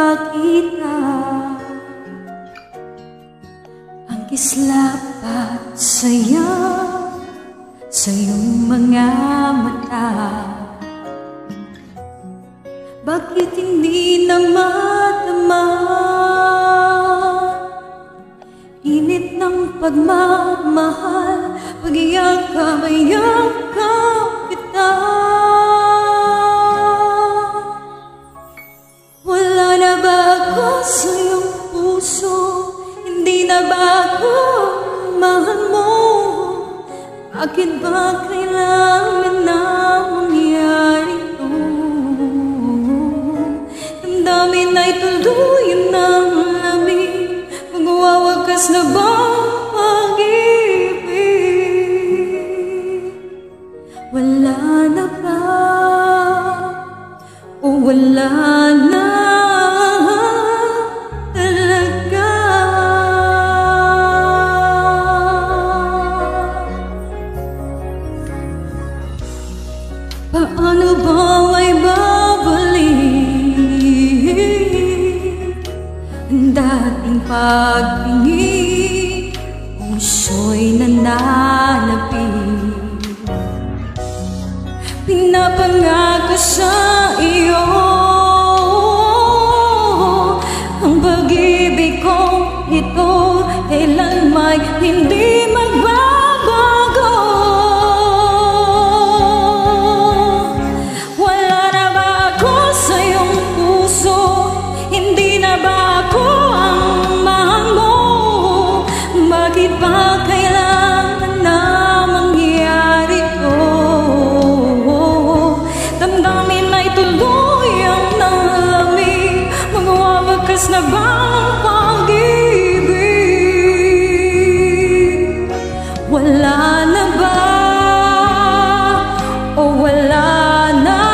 makita ang kislap at saya sa iyong mga mata. Bakit hindi na madama init ng pagmamahal, pag-iyakap kita? Wala na ba ako sa iyong puso? Hindi na ba ako mahal mo? Bakit ba kailangan na mangyari ito? Damdamin ay tuluyan ng lamig, magwawakas na ba pag-ibig? Wala na ba o wala na talaga? Paano ba ay babalik ang dating pagtingin? Puso'y nananapin, pinapangako sa iyo ang pag-ibig kong ito kailanman hindi magbabago. Wala na ba ako sa iyong puso? Hindi na ba ako ang mahal mo? Bakit ba kailangan na mangyari ito? Damdamin ay tuluyang nalamig, magwawakas na ba ang pag-ibig? Wala na ba o wala na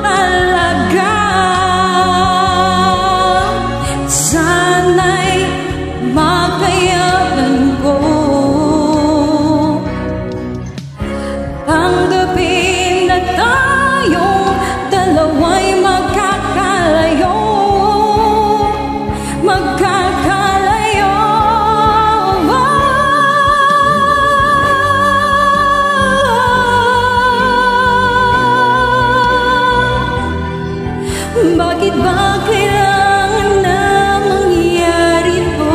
talaga? Sana'y makayanan ko tanggapin na tayong dalawa'y magkakalayo. Bakit ba kailangan na mangyari ito?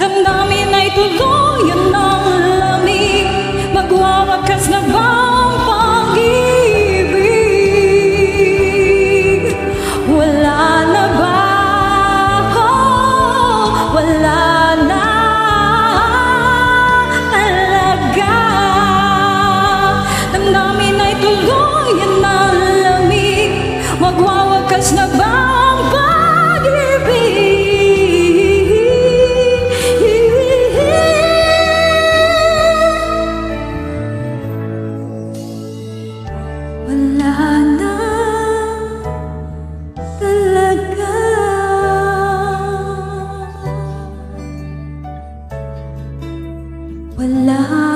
Damdamin ay tuluyan ng lamig, magwawakas na ba ang pag-ibig? Wala na ba? Wala na talaga. Damdamin ay tuluyan ng lamig, magwawakas na ba ang pag-ibig? Wala na talaga. Wala